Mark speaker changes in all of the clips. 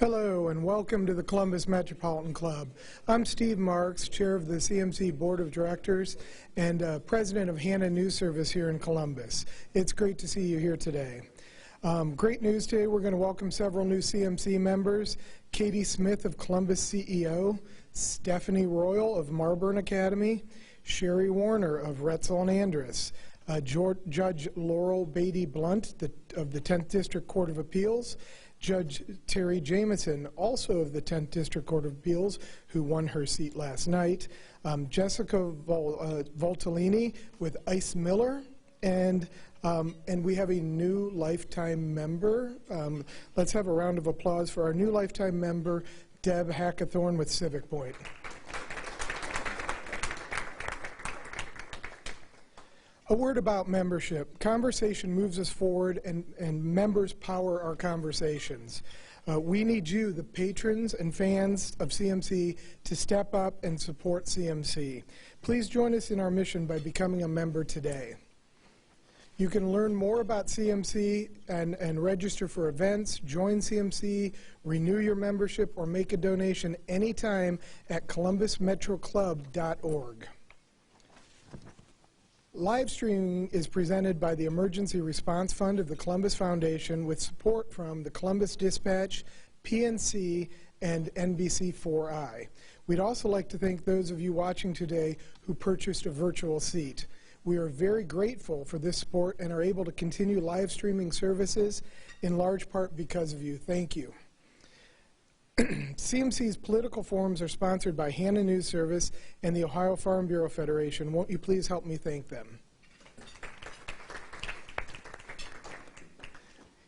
Speaker 1: Hello and welcome to the Columbus Metropolitan Club. I'm Steve Marks, Chair of the CMC Board of Directors and President of Hannah News Service here in Columbus. It's great to see you here today. Great news today. We're going to welcome several new CMC members. Katie Smith of Columbus CEO, Stephanie Royal of Marburn Academy, Sherry Warner of Retzel and Andrus, Judge Laurel Beatty Blunt of the 10th District Court of Appeals, Judge Terry Jameson, also of the 10th District Court of Appeals, who won her seat last night, Jessica Voltolini with Ice Miller, and we have a new lifetime member. Let's have a round of applause for our new lifetime member, Deb Hackathorn with Civic Point. A word about membership. Conversation moves us forward, and members power our conversations. We need you, the patrons and fans of CMC, to step up and support CMC. Please join us in our mission by becoming a member today. You can learn more about CMC and register for events, join CMC, renew your membership, or make a donation anytime at columbusmetroclub.org. Live streaming is presented by the Emergency Response Fund of the Columbus Foundation with support from the Columbus Dispatch, PNC, and NBC4's. We'd also like to thank those of you watching today who purchased a virtual seat. We are very grateful for this support and are able to continue live streaming services in large part because of you. Thank you. CMC's political forums are sponsored by Hannah News Service and the Ohio Farm Bureau Federation. Won't you please help me thank them?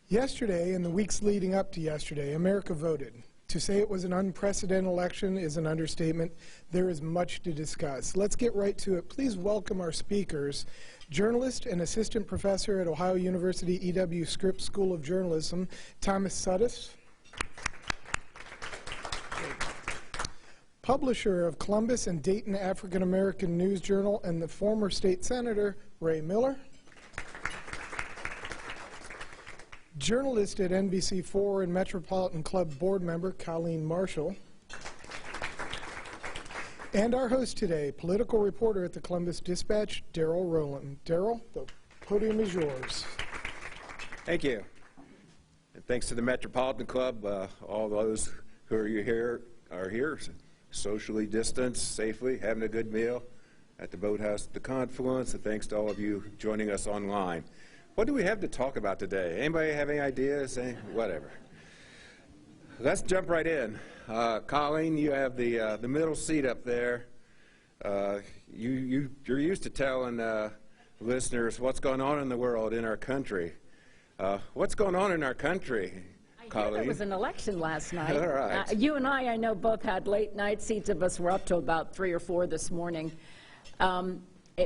Speaker 1: Yesterday, and the weeks leading up to yesterday, America voted. To say it was an unprecedented election is an understatement. There is much to discuss. Let's get right to it. Please welcome our speakers, journalist and assistant professor at Ohio University E.W. Scripps School of Journalism, Thomas Sudduth. Publisher of Columbus and Dayton African American News Journal and the former state senator, Ray Miller. Journalist at NBC4 and Metropolitan Club board member, Colleen Marshall. And our host today, political reporter at the Columbus Dispatch, Daryl Rowland. Daryl, the podium is yours.
Speaker 2: Thank you. And thanks to the Metropolitan Club, all those who are here socially distanced, safely, having a good meal at the Boathouse at the Confluence, and thanks to all of you joining us online. What do we have to talk about today? Anybody have any ideas? Whatever. Let's jump right in. Colleen, you have the middle seat up there. You're used to telling listeners what's going on in the world, in our country. What's going on in our country?
Speaker 3: There was an election last night.
Speaker 2: All right.
Speaker 3: You and I know, both had late nights. Seats of us were up to about 3 or 4 this morning.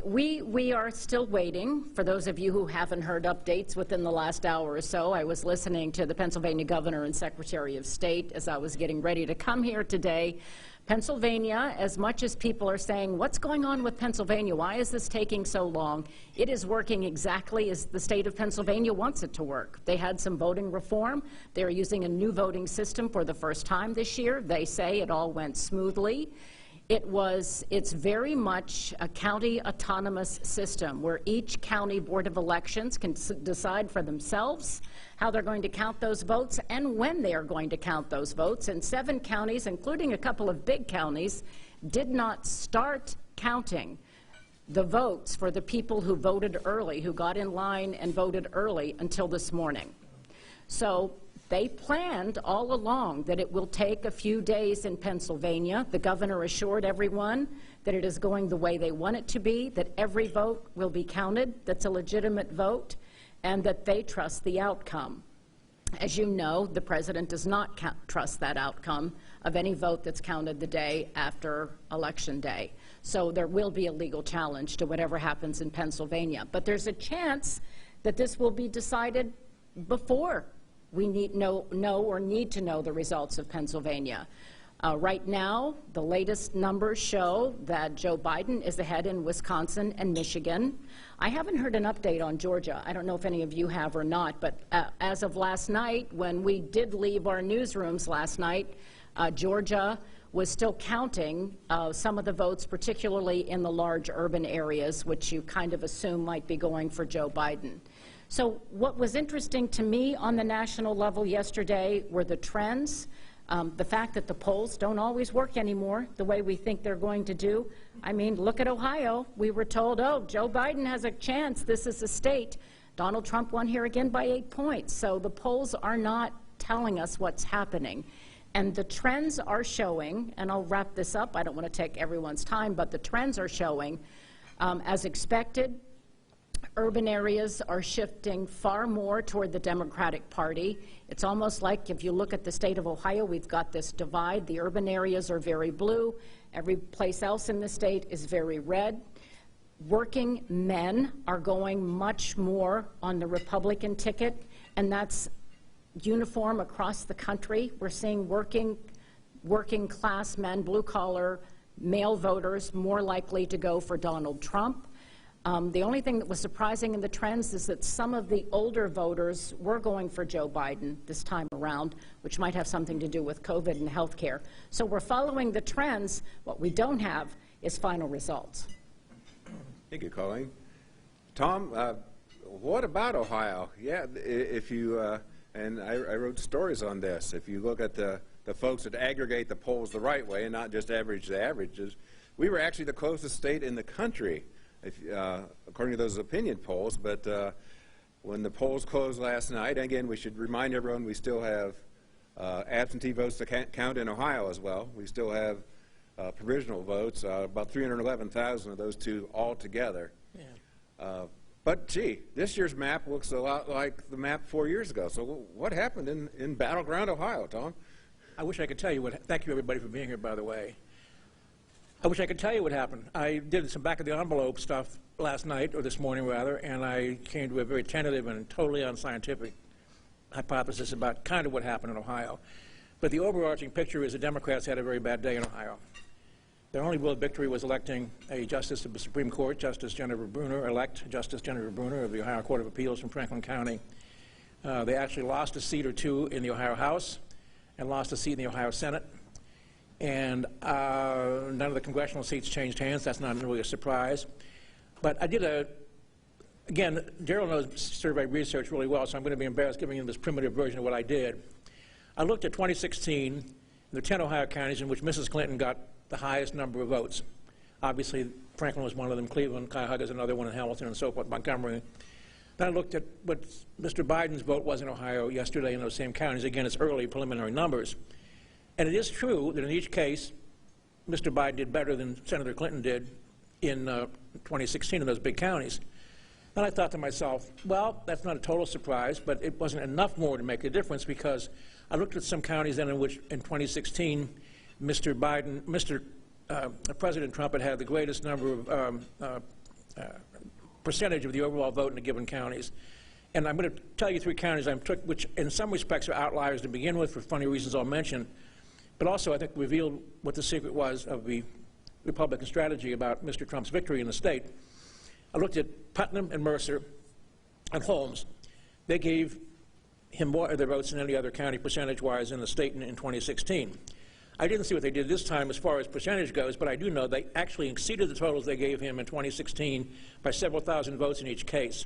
Speaker 3: We are still waiting. For those of you who haven't heard updates within the last hour or so, I was listening to the Pennsylvania Governor and Secretary of State as I was getting ready to come here today. Pennsylvania, as much as people are saying, what's going on with Pennsylvania? Why is this taking so long? It is working exactly as the state of Pennsylvania wants it to work. They had some voting reform. They're using a new voting system for the first time this year. They say it all went smoothly. It's very much a county autonomous system where each county board of elections can decide for themselves how they're going to count those votes and when they are going to count those votes. And 7 counties, including a couple of big counties, did not start counting the votes for the people who voted early, who got in line and voted early until this morning. So they planned all along that it will take a few days in Pennsylvania. The governor assured everyone that it is going the way they want it to be, that every vote will be counted, that's a legitimate vote, and that they trust the outcome. As you know, the president does not trust that outcome of any vote that's counted the day after Election Day. So there will be a legal challenge to whatever happens in Pennsylvania. But there's a chance that this will be decided before we need to know the results of Pennsylvania. Right now, the latest numbers show that Joe Biden is ahead in Wisconsin and Michigan. I haven't heard an update on Georgia. I don't know if any of you have or not, but as of last night, when we did leave our newsrooms last night, Georgia was still counting some of the votes, particularly in the large urban areas, which you kind of assume might be going for Joe Biden. So what was interesting to me on the national level yesterday were the trends. The fact that the polls don't always work anymore the way we think they're going to do. I mean, look at Ohio. We were told, oh, Joe Biden has a chance. This is a state. Donald Trump won here again by 8 points. So the polls are not telling us what's happening. And the trends are showing, and I'll wrap this up. I don't want to take everyone's time, but the trends are showing, as expected, urban areas are shifting far more toward the Democratic Party. It's almost like if you look at the state of Ohio, we've got this divide. The urban areas are very blue. Every place else in the state is very red. Working men are going much more on the Republican ticket, and that's uniform across the country. We're seeing working class men, blue-collar, male voters more likely to go for Donald Trump. The only thing that was surprising in the trends is that some of the older voters were going for Joe Biden this time around, which might have something to do with COVID and health care. So we're following the trends. What we don't have is final results.
Speaker 2: Thank you, Colleen. Tom, what about Ohio? Yeah, if you, and I wrote stories on this, if you look at the folks that aggregate the polls the right way and not just average the averages, we were actually the closest state in the country, according to those opinion polls. But when the polls closed last night, again, we should remind everyone we still have absentee votes to count in Ohio as well. We still have provisional votes, about 311,000 of those two altogether. Yeah. But, gee, this year's map looks a lot like the map 4 years ago. So what happened in battleground Ohio, Tom?
Speaker 4: I wish I could tell you what. Thank you, everybody, for being here, by the way. I wish I could tell you what happened. I did some back-of-the-envelope stuff last night, or this morning, rather, and I came to a very tentative and totally unscientific hypothesis about kind of what happened in Ohio. But the overarching picture is the Democrats had a very bad day in Ohio. Their only real victory was electing a justice of the Supreme Court, Justice Jennifer Brunner, elect Justice Jennifer Brunner of the Ohio Court of Appeals from Franklin County. They actually lost a seat or two in the Ohio House and lost a seat in the Ohio Senate. And none of the congressional seats changed hands. That's not really a surprise. But I did again, Daryl knows survey research really well, so I'm going to be embarrassed giving him this primitive version of what I did. I looked at 2016, the 10 Ohio counties in which Mrs. Clinton got the highest number of votes. Obviously, Franklin was one of them, Cleveland, Cuyahoga is another one, in Hamilton, and so forth, Montgomery. Then I looked at what Mr. Biden's vote was in Ohio yesterday in those same counties. Again, it's early preliminary numbers. And it is true that in each case, Mr. Biden did better than Senator Clinton did in 2016 in those big counties. Then I thought to myself, well, that's not a total surprise, but it wasn't enough more to make a difference, because I looked at some counties then in which, in 2016, President Trump had the greatest number of percentage of the overall vote in the given counties. And I'm going to tell you 3 counties I took, which in some respects are outliers to begin with for funny reasons I'll mention, but also I think revealed what the secret was of the Republican strategy about Mr. Trump's victory in the state. I looked at Putnam and Mercer and Holmes. They gave him more of their votes than any other county percentage-wise in the state in 2016. I didn't see what they did this time as far as percentage goes, but I do know they actually exceeded the totals they gave him in 2016 by several thousand votes in each case.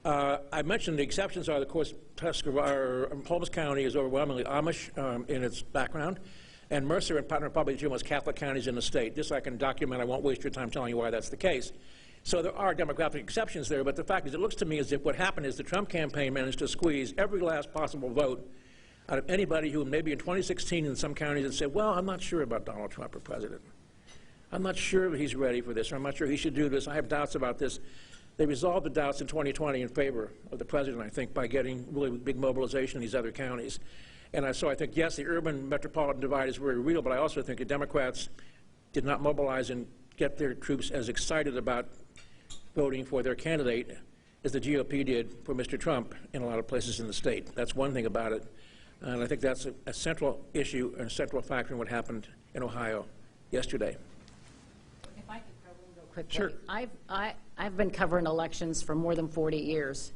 Speaker 4: I mentioned the exceptions are, of course, Holmes County is overwhelmingly Amish in its background, and Mercer and Putnam are probably the 2 most Catholic counties in the state. This I can document. I won't waste your time telling you why that's the case. So there are demographic exceptions there, but the fact is it looks to me as if what happened is the Trump campaign managed to squeeze every last possible vote out of anybody who maybe in 2016 in some counties had said, well, I'm not sure about Donald Trump for president. I'm not sure he's ready for this, or I'm not sure he should do this. I have doubts about this. They resolved the doubts in 2020 in favor of the president, I think, by getting really big mobilization in these other counties. And so I think, yes, the urban metropolitan divide is very real, but I also think the Democrats did not mobilize and get their troops as excited about voting for their candidate as the GOP did for Mr. Trump in a lot of places in the state. That's one thing about it. And I think that's a central issue and a central factor in what happened in Ohio yesterday.
Speaker 3: If I could throw in real quickly.
Speaker 4: Sure.
Speaker 3: I've been covering elections for more than 40 years,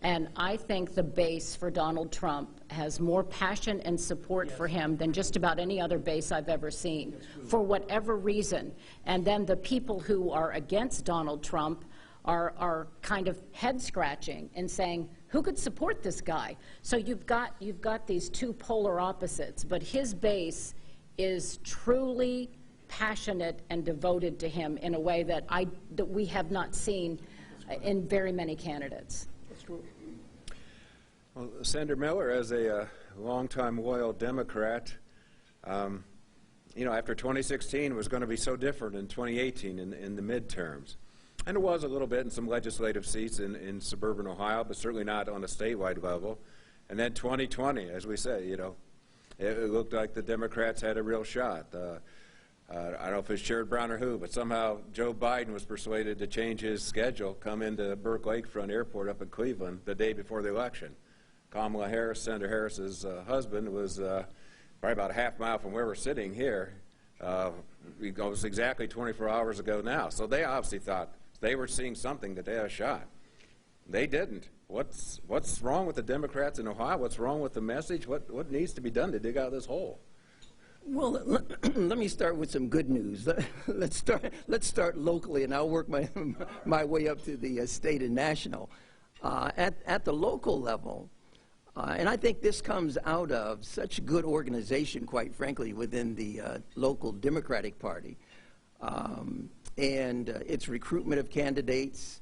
Speaker 3: and I think the base for Donald Trump has more passion and support for him than just about any other base I've ever seen, for whatever reason. And then the people who are against Donald Trump are kind of head-scratching and saying, who could support this guy? So you've got these two polar opposites, but his base is truly passionate and devoted to him in a way that we have not seen in very many candidates.
Speaker 4: That's true.
Speaker 2: Well, Senator Miller, as a longtime loyal Democrat, you know, after 2016 was going to be so different in 2018 in the midterms. And it was a little bit in some legislative seats in suburban Ohio, but certainly not on a statewide level. And then 2020, as we say, you know, it looked like the Democrats had a real shot. I don't know if it's Sherrod Brown or who, but somehow Joe Biden was persuaded to change his schedule, come into Burke Lakefront Airport up in Cleveland the day before the election. Kamala Harris, Senator Harris's husband, was probably about a half mile from where we're sitting here. It was exactly 24 hours ago now. So they obviously thought they were seeing something that they had a shot. They didn't. What's wrong with the Democrats in Ohio? What's wrong with the message? What needs to be done to dig out of this hole?
Speaker 5: Well, let me start with some good news. Let's start locally, and I'll work my way up to the state and national. At the local level, and I think this comes out of such good organization, quite frankly, within the local Democratic Party, and its recruitment of candidates.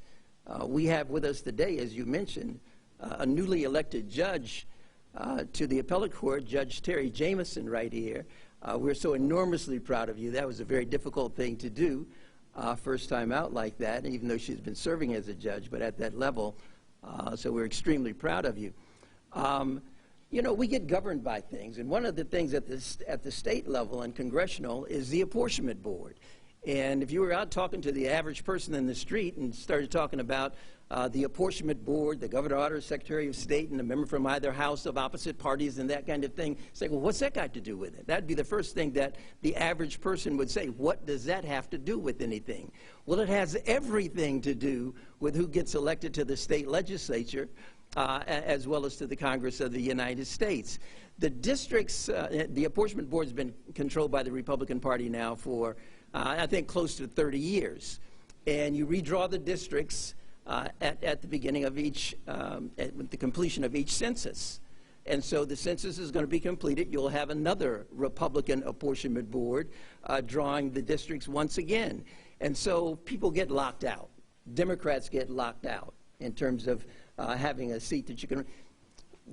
Speaker 5: We have with us today, as you mentioned, a newly elected judge to the appellate court, Judge Terry Jamison, right here. We're so enormously proud of you. That was a very difficult thing to do, first time out like that, even though she's been serving as a judge, but at that level. So we're extremely proud of you. You know, we get governed by things, and one of the things at the state level and congressional is the apportionment board. And if you were out talking to the average person in the street and started talking about the apportionment board, the governor orders, secretary of state, and a member from either house of opposite parties and that kind of thing, say, well, what's that got to do with it? That'd be the first thing that the average person would say. What does that have to do with anything? Well, it has everything to do with who gets elected to the state legislature, as well as to the Congress of the United States. The districts, the apportionment board has been controlled by the Republican Party now for, I think, close to 30 years. And you redraw the districts at the beginning of each, at the completion of each census. And so the census is going to be completed. You'll have another Republican apportionment board drawing the districts once again. And so people get locked out. Democrats get locked out in terms of having a seat that you can.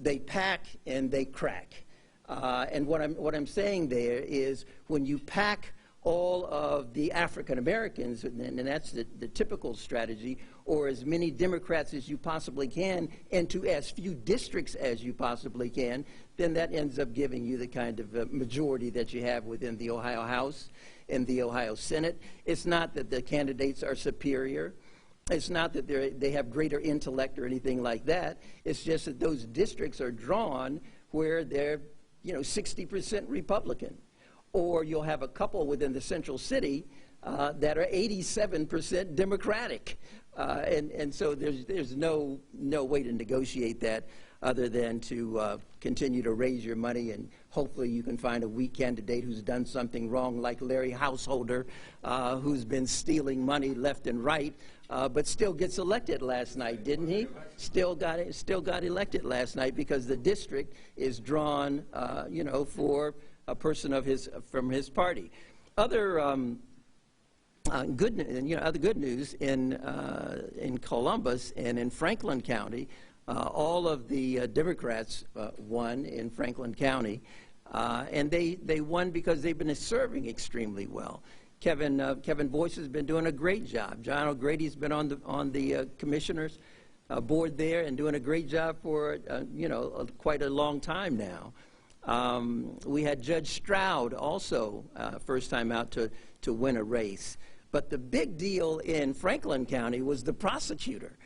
Speaker 5: They pack and they crack. And what I'm saying there is when you pack all of the African Americans, and that's the typical strategy, or as many Democrats as you possibly can, into as few districts as you possibly can, then that ends up giving you the kind of majority that you have within the Ohio House and the Ohio Senate. It's not that the candidates are superior. It's not that they have greater intellect or anything like that. It's just that those districts are drawn where they're, 60% Republican. Or you'll have a couple within the central city that are 87% Democratic. And so there's no way to negotiate that other than to continue to raise your money, and hopefully you can find a weak candidate who's done something wrong, like Larry Householder, who's been stealing money left and right, but still gets elected last night, didn't he? Still got elected last night because the district is drawn, for a person from his party. Other good news in Columbus and in Franklin County. All of the Democrats won in Franklin County, and they won because they've been serving extremely well. Kevin Boyce has been doing a great job. John O'Grady's been on the commissioners board there and doing a great job for quite a long time now. We had Judge Stroud also first time out to win a race. But the big deal in Franklin County was the prosecutor.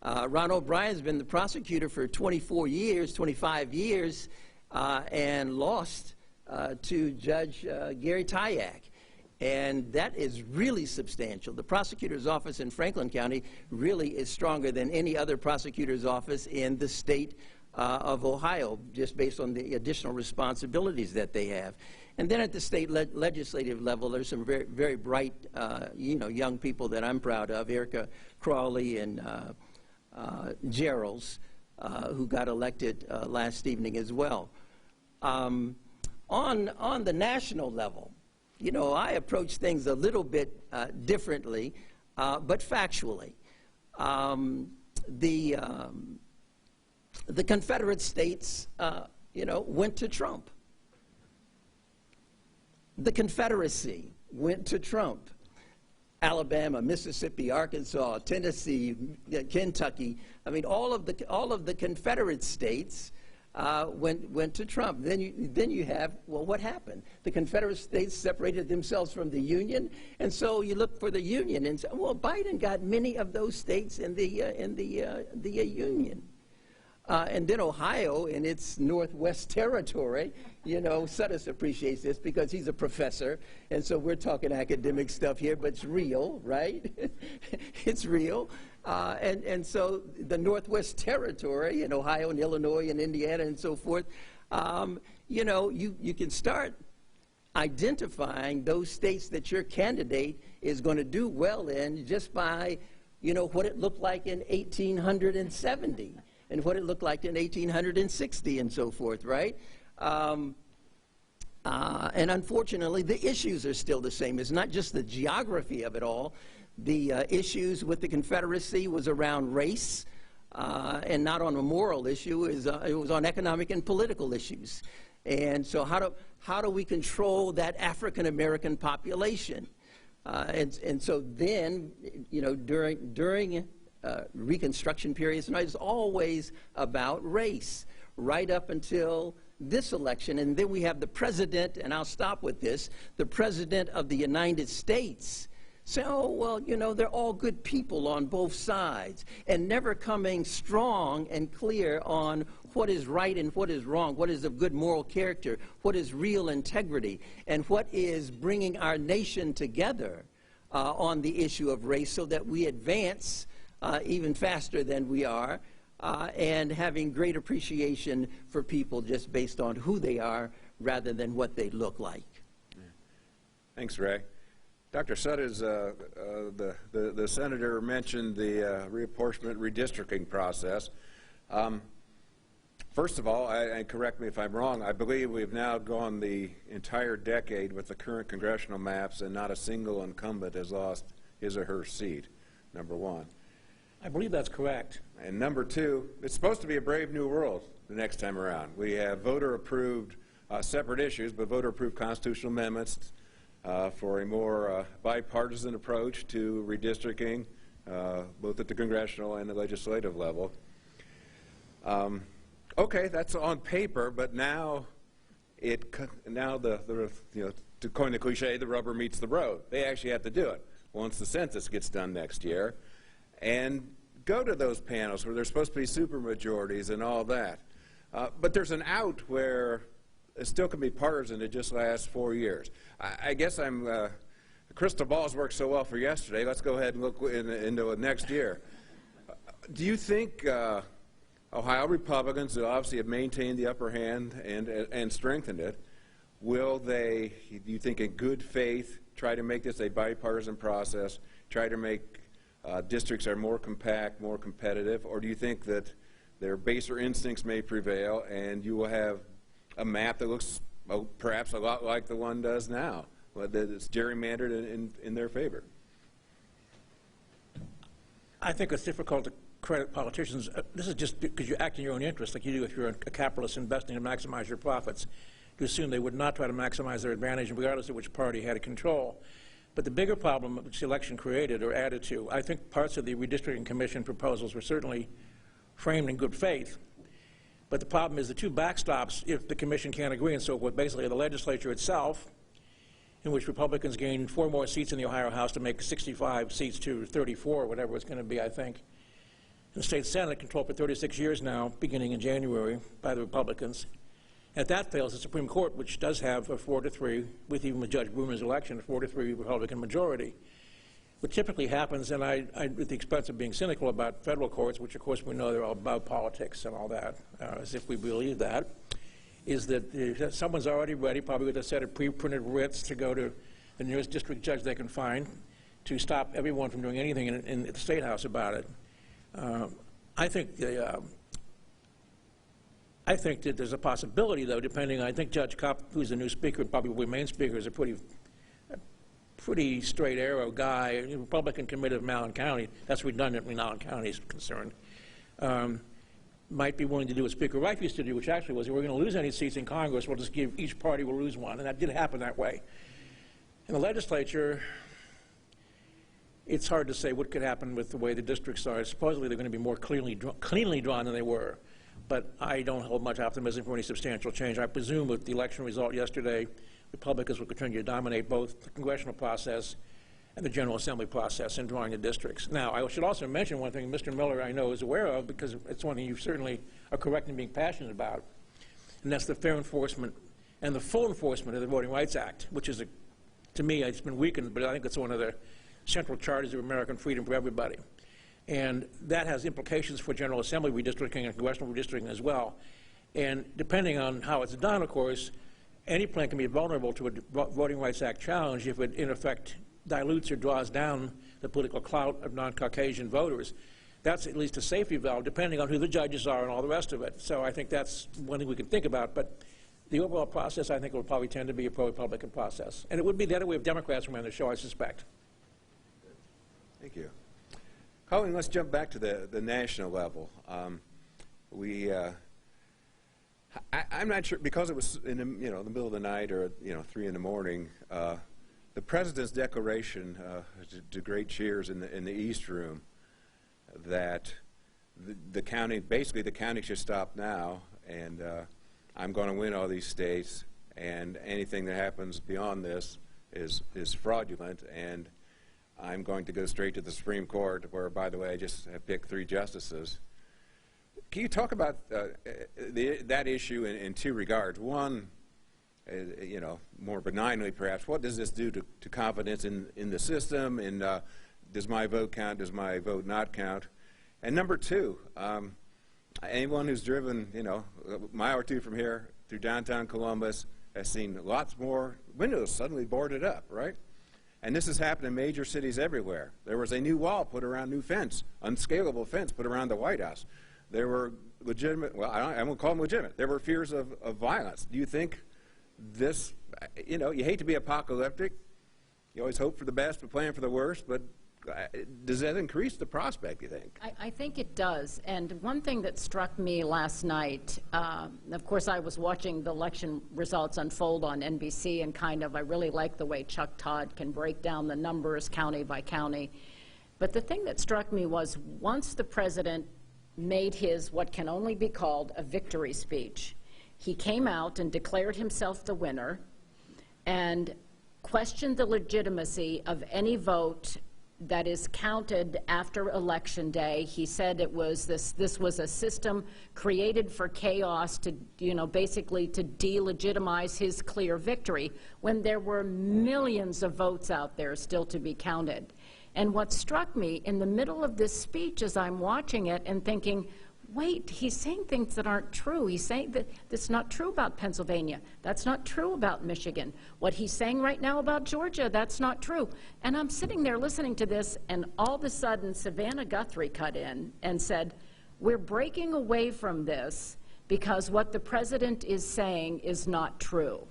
Speaker 5: Ron O'Brien's been the prosecutor for 25 years, and lost to Judge Gary Tyack. And that is really substantial. The prosecutor's office in Franklin County really is stronger than any other prosecutor's office in the state of Ohio, just based on the additional responsibilities that they have. And then at the state legislative level, there's some very, very bright, young people that I'm proud of, Erica Crawley and Geralds, who got elected last evening as well. On the national level, I approach things a little bit differently, but factually. The Confederate States, went to Trump. The Confederacy went to Trump. Alabama, Mississippi, Arkansas, Tennessee, Kentucky. I mean, all of the Confederate states went to Trump. Then you have, well, what happened? The Confederate states separated themselves from the Union, and so you look for the Union, and say, well, Biden got many of those states in the Union. And then Ohio, in its Northwest Territory, Sudis appreciates this because he's a professor, and so we're talking academic stuff here, but it's real, right? It's real. And so the Northwest Territory in Ohio and Illinois and Indiana and so forth, you can start identifying those states that your candidate is going to do well in just by, what it looked like in 1870. And what it looked like in 1860 and so forth, right? And unfortunately, the issues are still the same. It's not just the geography of it all. The issues with the Confederacy was around race, and not on a moral issue. It was on economic and political issues. And so how do we control that African-American population? And so then, during Reconstruction periods, and it's always about race, right up until this election. And then we have the president, and I'll stop with this, the president of the United States. So, well, they're all good people on both sides, and never coming strong and clear on what is right and what is wrong, what is of good moral character, what is real integrity, and what is bringing our nation together on the issue of race so that we advance even faster than we are, and having great appreciation for people just based on who they are rather than what they look like.
Speaker 2: Yeah. Thanks, Ray. Dr. Sudis, the senator mentioned the reapportionment redistricting process. First of all, and correct me if I'm wrong, I believe we've now gone the entire decade with the current congressional maps and not a single incumbent has lost his or her seat, number one.
Speaker 4: I believe that's correct.
Speaker 2: And number two, it's supposed to be a brave new world the next time around. We have voter-approved, separate issues, but voter-approved constitutional amendments for a more bipartisan approach to redistricting, both at the congressional and the legislative level. Okay, that's on paper, but now to coin the cliche, the rubber meets the road. They actually have to do it once the census gets done next year. And go to those panels where there's supposed to be supermajorities and all that. But there's an out where it still can be partisan. It just lasts 4 years. I guess the crystal balls worked so well for yesterday. Let's go ahead and look into next year. Do you think Ohio Republicans, who obviously have maintained the upper hand and strengthened it, will they, do you think in good faith, try to make this a bipartisan process, try to make districts are more compact, more competitive, or do you think that their baser instincts may prevail and you will have a map that looks perhaps a lot like the one does now, that is gerrymandered in their favor?
Speaker 4: I think it's difficult to credit politicians. This is just because you act in your own interest, like you do if you're a capitalist investing to maximize your profits, to assume they would not try to maximize their advantage regardless of which party had control. But the bigger problem which the election created or added to, I think parts of the redistricting commission proposals were certainly framed in good faith. But the problem is the two backstops, if the commission can't agree and so forth, basically the legislature itself, in which Republicans gained 4 more seats in the Ohio House to make 65 seats to 34, whatever it's going to be, I think. The state Senate, controlled for 36 years now, beginning in January, by the Republicans. If that fails, the Supreme Court, which does have a 4-3, with even with Judge Brummer's election, a 4-3 Republican majority. What typically happens, and I, at the expense of being cynical about federal courts, which of course we know they're all about politics and all that, as if we believe that, is that someone's already ready, probably with a set of pre-printed writs, to go to the nearest district judge they can find to stop everyone from doing anything in the State House about it. I think that there's a possibility, though, depending. I think Judge Kopp, who's the new speaker, probably will remain speaker, is a pretty straight arrow guy, a Republican committed of Malin County. That's redundant when Malin County is concerned. Might be willing to do what Speaker Reif used to do, which actually was, if we're going to lose any seats in Congress, we'll just give each party will lose one, and that did happen that way. In the legislature, it's hard to say what could happen with the way the districts are. Supposedly they're going to be more cleanly drawn than they were, but I don't hold much optimism for any substantial change. I presume with the election result yesterday, Republicans will continue to dominate both the congressional process and the General Assembly process in drawing the districts. Now, I should also mention one thing Mr. Miller, I know, is aware of, because it's one thing you certainly are correct in being passionate about, and that's the fair enforcement and the full enforcement of the Voting Rights Act, which is, to me, it's been weakened, but I think it's one of the central charters of American freedom for everybody. And that has implications for General Assembly redistricting and congressional redistricting as well. And depending on how it's done, of course, any plan can be vulnerable to a Voting Rights Act challenge if it, in effect, dilutes or draws down the political clout of non-Caucasian voters. That's at least a safety valve, depending on who the judges are and all the rest of it. So I think that's one thing we can think about. But the overall process, I think, will probably tend to be a pro-Republican process. And it would be the other way if Democrats were on the show, I suspect.
Speaker 2: Thank you. Colleen, let's jump back to the national level. I'm not sure, because it was in the middle of the night or 3 in the morning. The President's declaration to great cheers in the East Room that the county, basically the county should stop now, and I'm going to win all these states, and anything that happens beyond this is fraudulent, and I'm going to go straight to the Supreme Court, where, by the way, I just have picked 3 justices. Can you talk about that issue in 2 regards? One, more benignly perhaps, what does this do to confidence in the system? And does my vote count? Does my vote not count? And number 2, anyone who's driven, a mile or 2 from here through downtown Columbus has seen lots more windows suddenly boarded up, right? And this has happened in major cities everywhere. There was a new wall put around, new fence, unscalable fence put around the White House. There were legitimate, well, I won't call them legitimate. There were fears of violence. Do you think this, you hate to be apocalyptic. You always hope for the best but plan for the worst, but does that increase the prospect, you think?
Speaker 3: I think it does. And one thing that struck me last night, of course, I was watching the election results unfold on NBC, and I really like the way Chuck Todd can break down the numbers county by county. But the thing that struck me was once the president made his what can only be called a victory speech, he came out and declared himself the winner and questioned the legitimacy of any vote that is counted after Election Day. He said it was this was a system created for chaos to, basically to delegitimize his clear victory when there were millions of votes out there still to be counted. And what struck me in the middle of this speech as I'm watching it and thinking, wait, he's saying things that aren't true. He's saying that that's not true about Pennsylvania. That's not true about Michigan. What he's saying right now about Georgia, that's not true. And I'm sitting there listening to this, and all of a sudden Savannah Guthrie cut in and said, we're breaking away from this because what the president is saying is not true.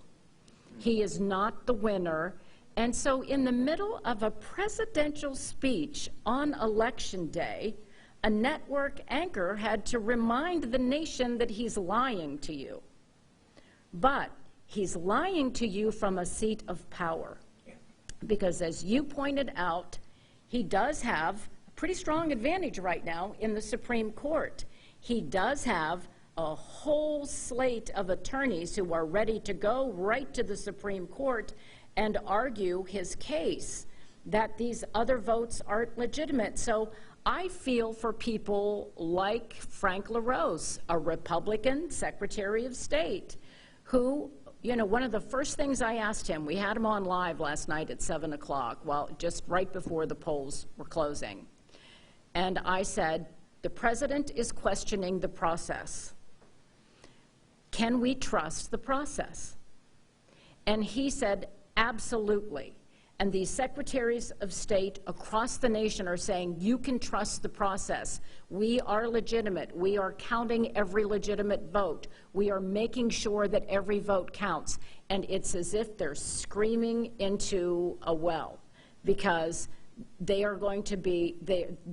Speaker 3: He is not the winner. And so in the middle of a presidential speech on Election Day, a network anchor had to remind the nation that he's lying to you. But he's lying to you from a seat of power. Because as you pointed out, he does have a pretty strong advantage right now in the Supreme Court. He does have a whole slate of attorneys who are ready to go right to the Supreme Court and argue his case that these other votes aren't legitimate. So I feel for people like Frank LaRose, a Republican Secretary of State, who, you know, one of the first things I asked him, we had him on live last night at 7 o'clock, well, just right before the polls were closing. And I said, the president is questioning the process. Can we trust the process? And he said, absolutely. And these secretaries of state across the nation are saying, you can trust the process. We are legitimate. We are counting every legitimate vote. We are making sure that every vote counts. And it's as if they're screaming into a well, because they are going to be,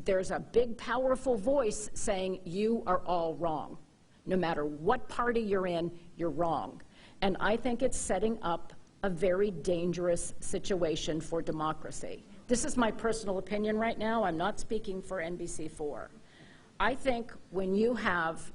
Speaker 3: there's a big, powerful voice saying, you are all wrong. No matter what party you're in, you're wrong. And I think it's setting up a very dangerous situation for democracy. This is my personal opinion right now. I'm not speaking for NBC4. I think when you have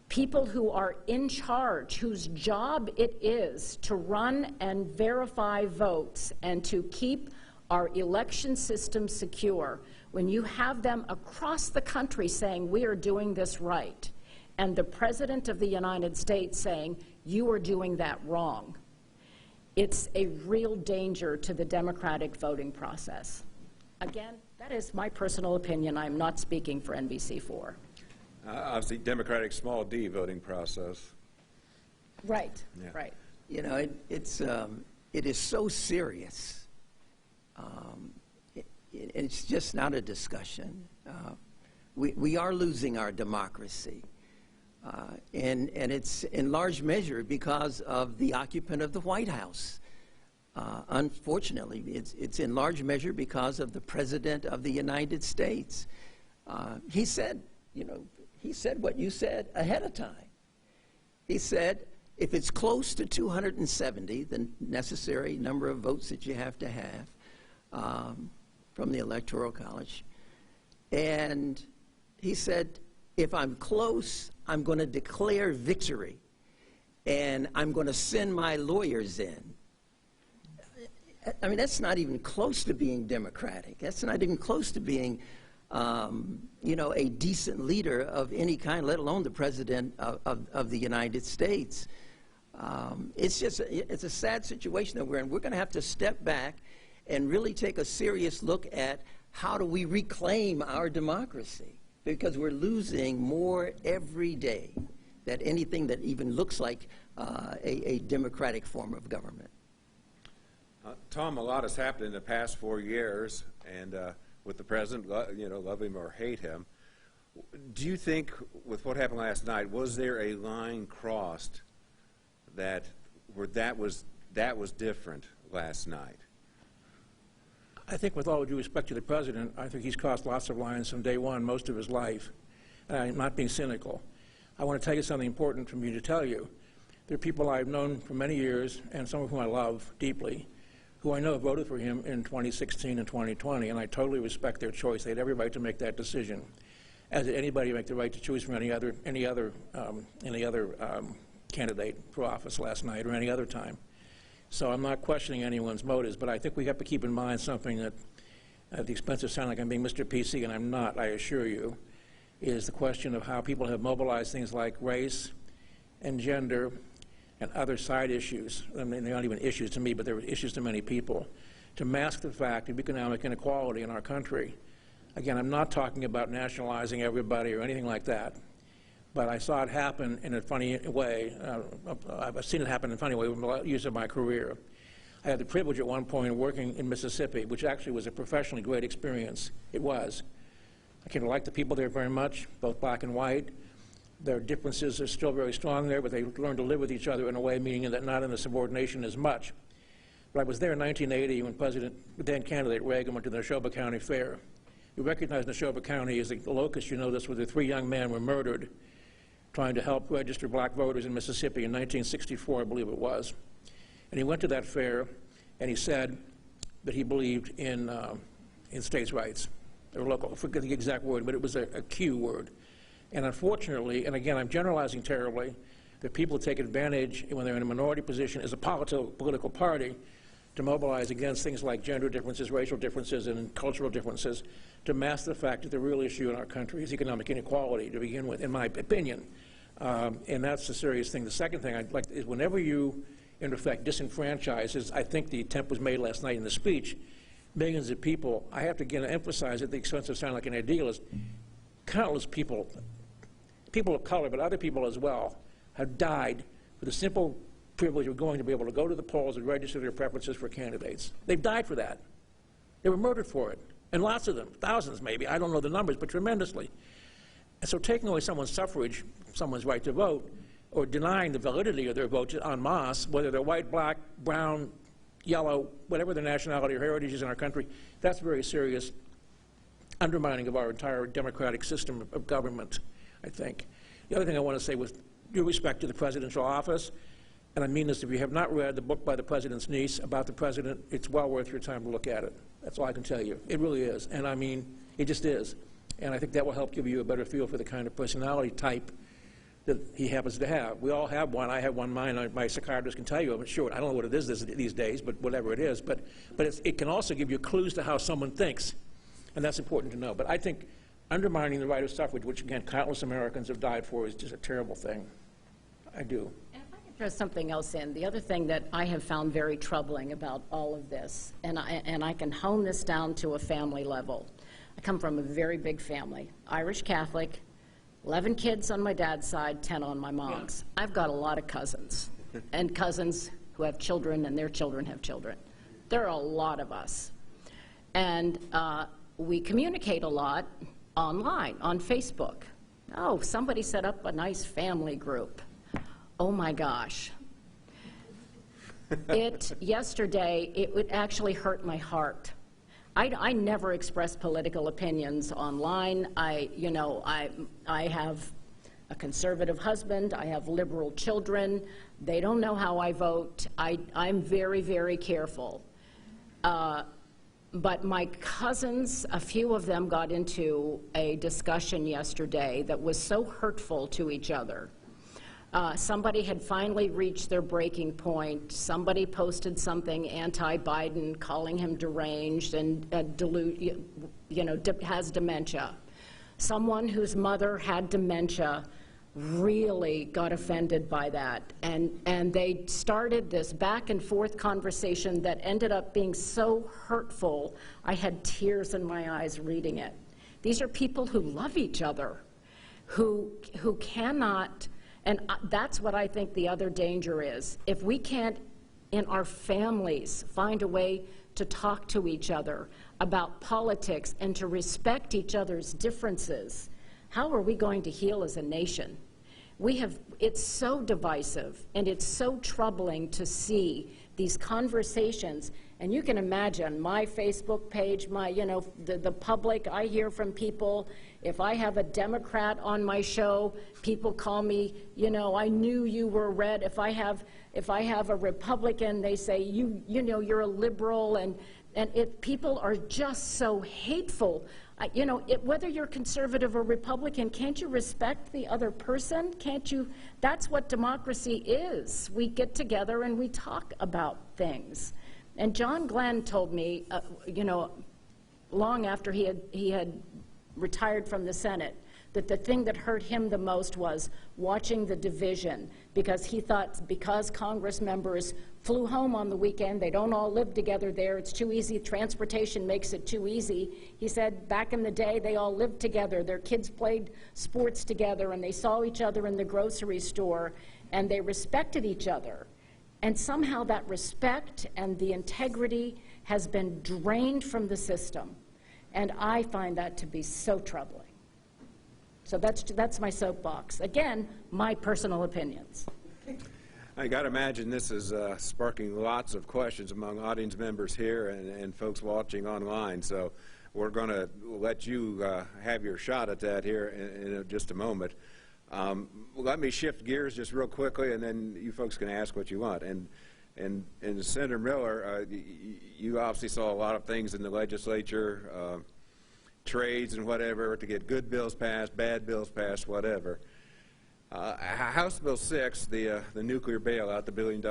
Speaker 3: people who are in charge, whose job it is to run and verify votes and to keep our election system secure, when you have them across the country saying, we are doing this right, and the President of the United States saying, you are doing that wrong, it's a real danger to the democratic voting process. Again, that is my personal opinion. I'm not speaking for NBC4.
Speaker 2: Obviously, democratic small d voting process.
Speaker 3: Right,
Speaker 2: Yeah.
Speaker 3: right.
Speaker 5: You know, it is so serious. It's just not a discussion. We are losing our democracy. And it's in large measure because of the occupant of the White House. Unfortunately, it's in large measure because of the President of the United States. He said, you know, he said what you said ahead of time. He said, if it's close to 270, the necessary number of votes that you have to have from the Electoral College, and he said, if I'm close, I'm going to declare victory, and I'm going to send my lawyers in. I mean, that's not even close to being democratic. That's not even close to being, you know, a decent leader of any kind, let alone the President of the United States. It's just, it's a sad situation that we're in. We're going to have to step back and really take a serious look at how do we reclaim our democracy, because we're losing more every day than anything that even looks like a democratic form of government.
Speaker 2: Tom, a lot has happened in the past 4 years, and with the president, you know, love him or hate him. Do you think, with what happened last night, was there a line crossed that was different last night?
Speaker 4: I think, with all due respect to the president, I think he's crossed lots of lines from day one, most of his life. And I'm not being cynical. I want to tell you something important for me to tell you. There are people I've known for many years, and some of whom I love deeply, who I know voted for him in 2016 and 2020, and I totally respect their choice. They had every right to make that decision, as did anybody make the right to choose from any other candidate for office last night or any other time. So I'm not questioning anyone's motives, but I think we have to keep in mind something that, at the expense of sounding like I'm being Mr. PC, and I'm not, I assure you, is the question of how people have mobilized things like race and gender and other side issues. I mean, they're not even issues to me, but they're issues to many people, to mask the fact of economic inequality in our country. Again, I'm not talking about nationalizing everybody or anything like that, but I saw it happen in a funny way. I've seen it happen in a funny way with years of my career. I had the privilege at one point of working in Mississippi, which actually was a professionally great experience. It was. I came to like the people there very much, both black and white. Their differences are still very strong there, but they learned to live with each other in a way, meaning that not in the subordination as much. But I was there in 1980 when then candidate Reagan went to the Neshoba County Fair. You recognize Neshoba County as the locus, you know this, where the 3 young men were murdered trying to help register black voters in Mississippi in 1964, I believe it was. And he went to that fair, and he said that he believed in states' rights, or local, I forget the exact word, but it was a Q word. And unfortunately, and again, I'm generalizing terribly, that people take advantage when they're in a minority position as a political party to mobilize against things like gender differences, racial differences, and cultural differences, to mask the fact that the real issue in our country is economic inequality to begin with, in my opinion. And that's the serious thing. The second thing I'd like is whenever you, in effect, disenfranchise, as I think the attempt was made last night in the speech, millions of people, I have to again emphasize at the expense of sounding like an idealist, countless people, people of color, but other people as well, have died for the simple privilege of going to be able to go to the polls and register their preferences for candidates. They've died for that. They were murdered for it. And lots of them, thousands maybe, I don't know the numbers, but tremendously. And so taking away someone's suffrage, someone's right to vote, or denying the validity of their vote en masse, whether they're white, black, brown, yellow, whatever their nationality or heritage is in our country, that's very serious undermining of our entire democratic system of government, I think. The other thing I want to say with due respect to the presidential office, and I mean this, if you have not read the book by the president's niece about the president, it's well worth your time to look at it. That's all I can tell you. It really is. And I mean, it just is. And I think that will help give you a better feel for the kind of personality type that he happens to have. We all have one. I have one. My psychiatrist can tell you. I'm sure. I don't know what it is these days, but whatever it is. But it can also give you clues to how someone thinks. And that's important to know. But I think undermining the right of suffrage, which, again, countless Americans have died for, is just a terrible thing. I do.
Speaker 3: And if I could throw something else in, the other thing that I have found very troubling about all of this, and I can hone this down to a family level. I come from a very big family, Irish Catholic, 11 kids on my dad's side, 10 on my mom's. Yeah. I've got a lot of cousins, and cousins who have children, and their children have children. There are a lot of us. And we communicate a lot online, on Facebook. Oh, somebody set up a nice family group. Oh my gosh. Yesterday, it would actually hurt my heart. I never express political opinions online. I have a conservative husband. I have liberal children. They don't know how I vote. I'm very, very careful. But my cousins, a few of them got into a discussion yesterday that was so hurtful to each other. Somebody had finally reached their breaking point. Somebody posted something anti-Biden, calling him deranged and has dementia. Someone whose mother had dementia really got offended by that. And they started this back and forth conversation that ended up being so hurtful, I had tears in my eyes reading it. These are people who love each other, who cannot. And that's what I think the other danger is. If we can't, in our families, find a way to talk to each other about politics and to respect each other's differences, how are we going to heal as a nation? It's so divisive, and it's so troubling to see these conversations. And you can imagine my Facebook page, the public, I hear from people. If I have a Democrat on my show, people call me, I knew you were red. If I have a Republican, they say, you're a liberal, and people are just so hateful. Whether you're conservative or Republican, can't you respect the other person? Can't you? That's what democracy is. We get together and we talk about things. And John Glenn told me, long after he had retired from the Senate, that the thing that hurt him the most was watching the division, because he thought because Congress members flew home on the weekend, they don't all live together there, it's too easy, transportation makes it too easy. He said back in the day they all lived together, their kids played sports together, and they saw each other in the grocery store, and they respected each other. And somehow that respect and the integrity has been drained from the system. And I find that to be so troubling. So that's my soapbox. Again, my personal opinions.
Speaker 2: I got to imagine this is sparking lots of questions among audience members here and folks watching online. So we're going to let you have your shot at that here in just a moment. Let me shift gears just real quickly, and then you folks can ask what you want. And Senator Miller, you obviously saw a lot of things in the legislature, trades and whatever, to get good bills passed, bad bills passed, whatever. House Bill 6, the nuclear bailout, the $1 billion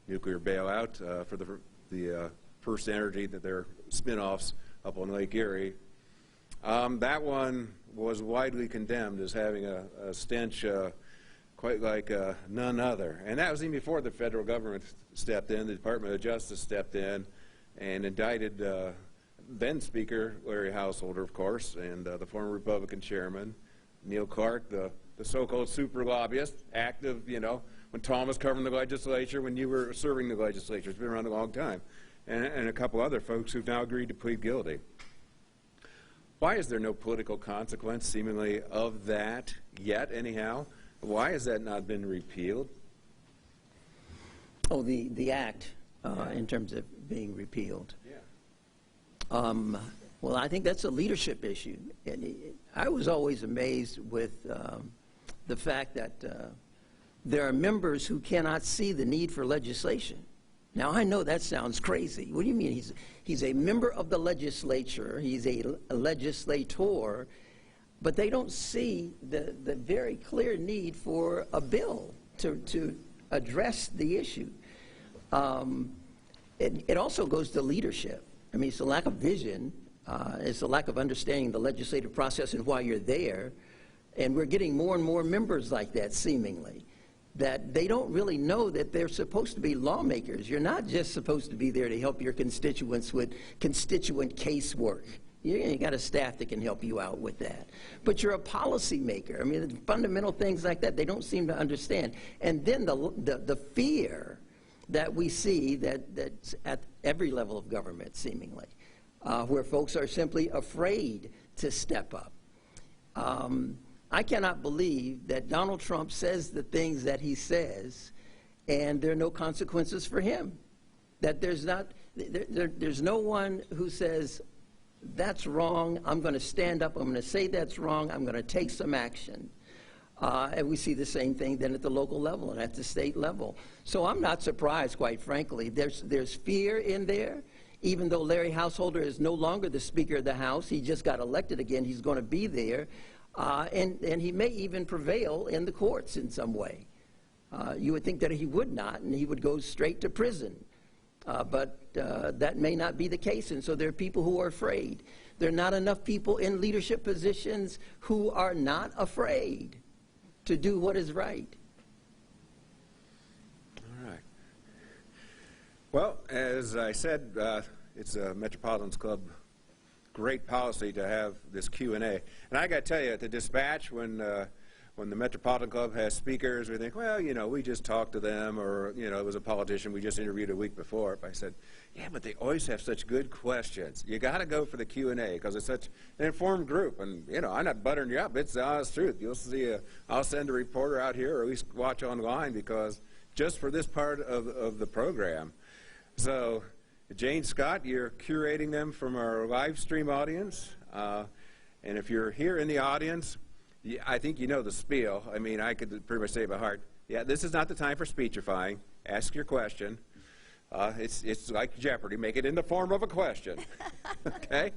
Speaker 2: nuclear bailout for the First Energy, that their spinoffs up on Lake Erie, that one was widely condemned as having a stench quite like none other. And that was even before the federal government stepped in. The Department of Justice stepped in and indicted then Speaker Larry Householder, of course, and the former Republican chairman, Neil Clark, the so-called super lobbyist, active, you know, when Tom was covering the legislature, when you were serving the legislature. It's been around a long time. And a couple other folks who've now agreed to plead guilty. Why is there no political consequence, seemingly, of that yet, anyhow? Why has that not been repealed?
Speaker 5: Oh, the act, in terms of being repealed.
Speaker 2: Yeah.
Speaker 5: Well, I think that's a leadership issue. And I was always amazed with the fact that there are members who cannot see the need for legislation. Now, I know that sounds crazy. What do you mean? He's a member of the legislature. He's a legislator. But they don't see the very clear need for a bill to address the issue. It also goes to leadership. I mean, it's a lack of vision. It's a lack of understanding the legislative process and why you're there. And we're getting more and more members like that, seemingly, that they don't really know that they're supposed to be lawmakers. You're not just supposed to be there to help your constituents with constituent casework. You got a staff that can help you out with that. But you're a policymaker. I mean, fundamental things like that, they don't seem to understand. And then the fear that we see that's at every level of government, seemingly, where folks are simply afraid to step up. I cannot believe that Donald Trump says the things that he says and there are no consequences for him. That there's no one who says, that's wrong, I'm going to stand up, I'm going to say that's wrong, I'm going to take some action. And we see the same thing then at the local level and at the state level. So I'm not surprised, quite frankly. There's fear in there. Even though Larry Householder is no longer the Speaker of the House, he just got elected again, he's going to be there. And he may even prevail in the courts in some way. You would think that he would not, and he would go straight to prison. But that may not be the case, and so there are people who are afraid. There are not enough people in leadership positions who are not afraid to do what is right.
Speaker 2: All right. Well, as I said, it's a Metropolitan's Club great policy to have this Q&A. And I got to tell you, at the Dispatch, when the Metropolitan Club has speakers, we think, well, you know, we just talked to them, or, you know, it was a politician we just interviewed a week before. But I said, yeah, but they always have such good questions. You got to go for the Q&A because it's such an informed group. And, you know, I'm not buttering you up. It's the honest truth. You'll see, I'll send a reporter out here, or at least watch online, because just for this part of the program. So, Jane Scott, you're curating them from our live stream audience. And if you're here in the audience, I think you know the spiel. I mean, I could pretty much say it by heart. Yeah, this is not the time for speechifying. Ask your question. It's like Jeopardy. Make it in the form of a question. Okay?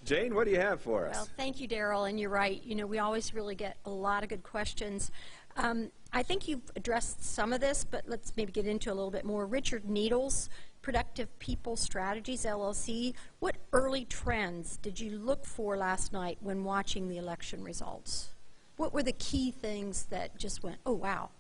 Speaker 2: Jane, what do you have for us?
Speaker 6: Well, thank you, Darrell, and you're right. You know, we always really get a lot of good questions. I think you've addressed some of this, but let's maybe get into a little bit more. Richard Needles, Productive People Strategies, LLC. What early trends did you look for last night when watching the election results? What were the key things that just went, oh, wow?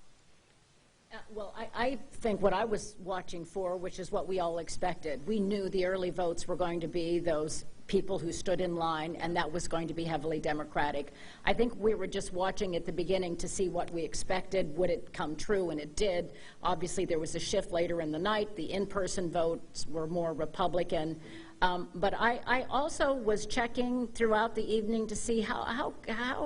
Speaker 3: Well, I think what I was watching for, which is what we all expected, we knew the early votes were going to be those people who stood in line, and that was going to be heavily Democratic. I think we were just watching at the beginning to see what we expected. Would it come true? And it did. Obviously, there was a shift later in the night. The in-person votes were more Republican. But I also was checking throughout the evening to see how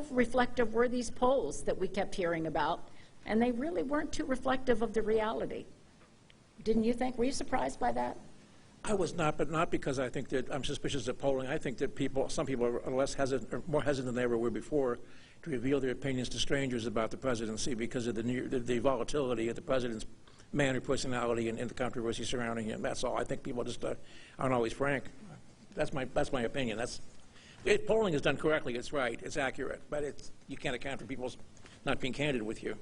Speaker 3: reflective were these polls that we kept hearing about. And they really weren't too reflective of the reality. Didn't you think? Were you surprised by that?
Speaker 4: I was not, but not because I think that I'm suspicious of polling. I think that some people are less hesitant, or more hesitant than they ever were before, to reveal their opinions to strangers about the presidency because of the volatility of the president's manner, personality, and the controversy surrounding him. That's all. I think people just aren't always frank. That's my opinion. If polling is done correctly, it's right, it's accurate, but you can't account for people not being candid with you.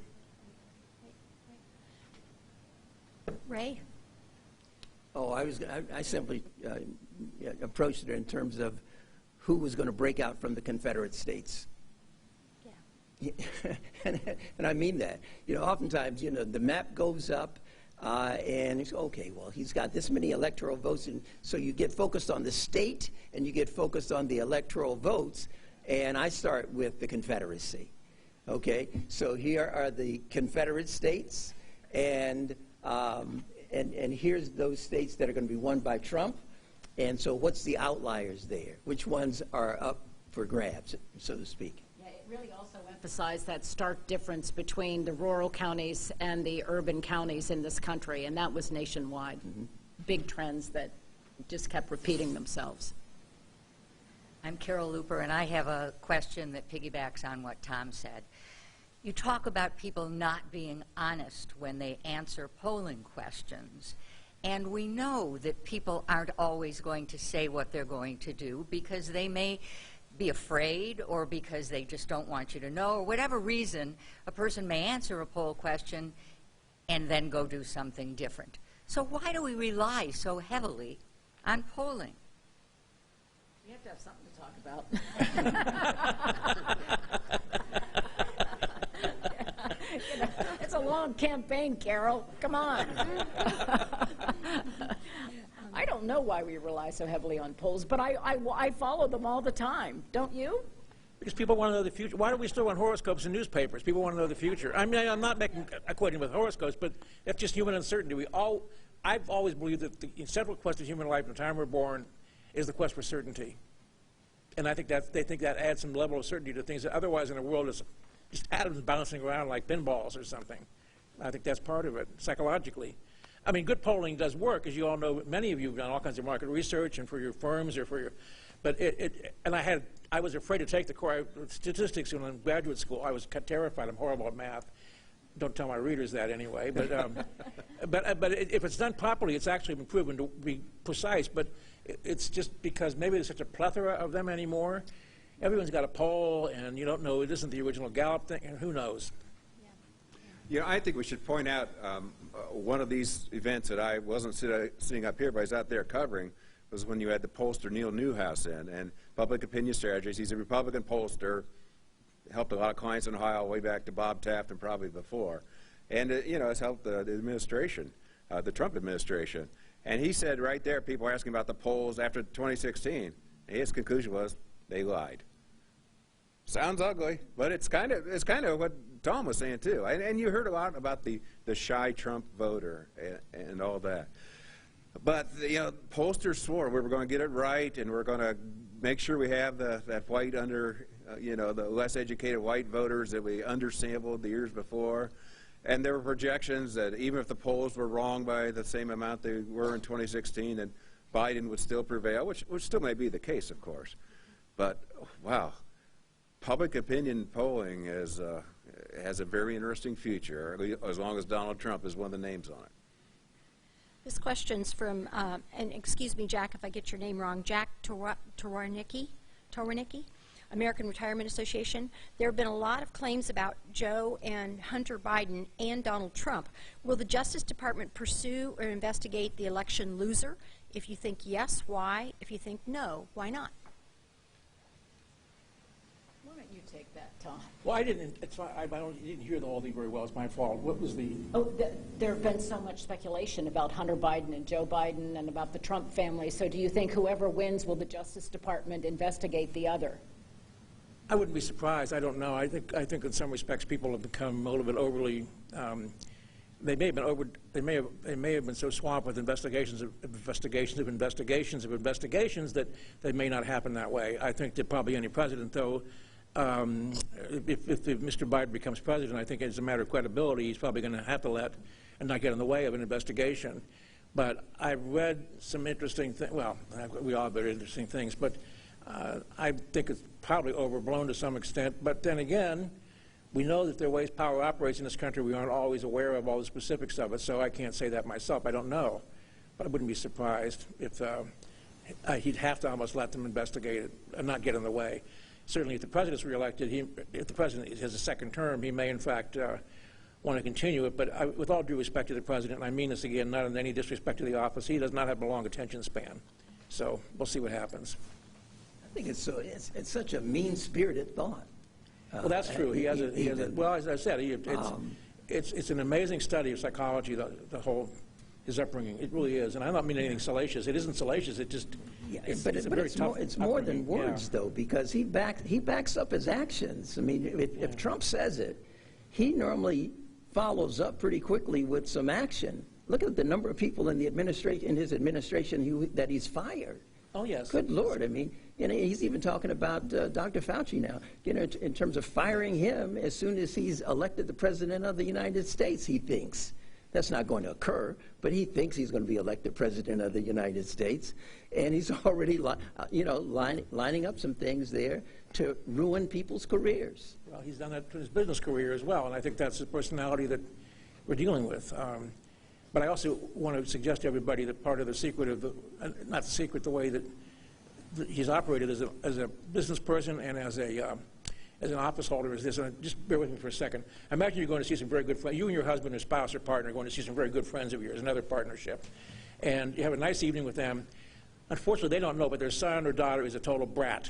Speaker 6: Ray?
Speaker 5: Oh, I simply approached it in terms of who was going to break out from the Confederate States.
Speaker 6: Yeah.
Speaker 5: and I mean that. You know, oftentimes, you know, the map goes up, and it's okay, well, he's got this many electoral votes, and so you get focused on the state, and you get focused on the electoral votes, and I start with the Confederacy. Okay, so here are the Confederate states, and here's those states that are going to be won by Trump, and so what's the outliers there? Which ones are up for grabs, so to speak?
Speaker 3: Yeah, it really also emphasized that stark difference between the rural counties and the urban counties in this country, and that was nationwide. Big trends that just kept repeating themselves.
Speaker 7: I'm Carol Looper, and I have a question that piggybacks on what Tom said. You talk about people not being honest when they answer polling questions, and we know that people aren't always going to say what they're going to do because they may be afraid or because they just don't want you to know, or whatever reason, a person may answer a poll question and then go do something different. So why do we rely so heavily on polling?
Speaker 3: We have to have something to talk about. You know, it's a long campaign, Carol. Come on. I don't know why we rely so heavily on polls, but I follow them all the time. Don't you?
Speaker 4: Because people want to know the future. Why do we still run horoscopes in newspapers? People want to know the future. I mean, I'm not equating with horoscopes, but that's just human uncertainty. I've always believed that the central quest of human life from the time we're born is the quest for certainty. And I think they think that adds some level of certainty to things that otherwise in a world is just atoms bouncing around like pinballs or something. I think that's part of it, psychologically. I mean, good polling does work, as you all know. Many of you have done all kinds of market research and for your firms or for your, but I was afraid to take the core statistics when I was in graduate school. I was terrified. I'm horrible at math. Don't tell my readers that anyway. But but if it's done properly, it's actually been proven to be precise. But it's just because maybe there's such a plethora of them anymore. Everyone's got a poll, and you don't know, it isn't the original Gallup thing, and who knows?
Speaker 2: You know, I think we should point out one of these events that I wasn't sitting up here, but I was out there covering, was when you had the pollster Neil Newhouse in, and Public Opinion Strategies. He's a Republican pollster, helped a lot of clients in Ohio way back to Bob Taft and probably before. And, you know, it's helped the administration, the Trump administration. And he said right there, people were asking about the polls after 2016, and his conclusion was they lied. Sounds ugly, but it's kind of what Tom was saying too. And you heard a lot about the shy Trump voter and all that. But you know, pollsters swore we were going to get it right, and we're going to make sure we have that white you know, the less educated white voters that we undersampled the years before. And there were projections that even if the polls were wrong by the same amount they were in 2016, that Biden would still prevail, which still may be the case, of course. But wow. Public opinion polling has a very interesting future, as long as Donald Trump is one of the names on it.
Speaker 6: This question's from, and excuse me, Jack, if I get your name wrong, Jack Towarnicki, American Retirement Association. There have been a lot of claims about Joe and Hunter Biden and Donald Trump. Will the Justice Department pursue or investigate the election loser? If you think yes, why? If you think no, why not?
Speaker 3: You take that, Tom.
Speaker 4: Well, I didn't. It's fine. I didn't hear the whole thing very well. It's my fault. What was the?
Speaker 3: Oh, there have been so much speculation about Hunter Biden and Joe Biden and about the Trump family. So, do you think whoever wins, will the Justice Department investigate the other?
Speaker 4: I wouldn't be surprised. I don't know. I think in some respects people have become a little bit overly. They may have been so swamped with investigations that they may not happen that way. I think that probably any president, though. If Mr. Biden becomes president, I think as a matter of credibility, he's probably going to have to let and not get in the way of an investigation. But I've read some interesting things. Well, we all have very interesting things, but I think it's probably overblown to some extent. But then again, we know that there are ways power operates in this country. We aren't always aware of all the specifics of it, so I can't say that myself. I don't know. But I wouldn't be surprised if he'd have to almost let them investigate it and not get in the way. Certainly, if the president's reelected, if the president has a second term, he may, in fact, want to continue it. But with all due respect to the president, and I mean this again, not in any disrespect to the office, he does not have a long attention span. So we'll see what happens.
Speaker 5: I think it's such a mean-spirited thought.
Speaker 4: Well, that's true. He has a well, as I said, it's an amazing study of psychology, the whole, his upbringing. It really is. And I don't mean anything salacious. It isn't salacious. It just,
Speaker 5: it's more than words, though, because he backs up his actions. I mean, if Trump says it, he normally follows up pretty quickly with some action. Look at the number of people in his administration that he's fired.
Speaker 4: Oh, yes.
Speaker 5: Good Lord. I mean, he's even talking about Dr. Fauci now, in terms of firing him as soon as he's elected the president of the United States, he thinks. That's not going to occur, but he thinks he's going to be elected president of the United States, and he's already, lining up some things there to ruin people's careers.
Speaker 4: Well, he's done that to his business career as well, and I think that's the personality that we're dealing with. But I also want to suggest to everybody that part of the secret of not the secret, the way that he's operated as a business person and as an office holder is this, and just bear with me for a second. Imagine you're going to see some very good friends. You and your husband or spouse or partner are going to see some very good friends of yours, another partnership. And you have a nice evening with them. Unfortunately, they don't know, but their son or daughter is a total brat.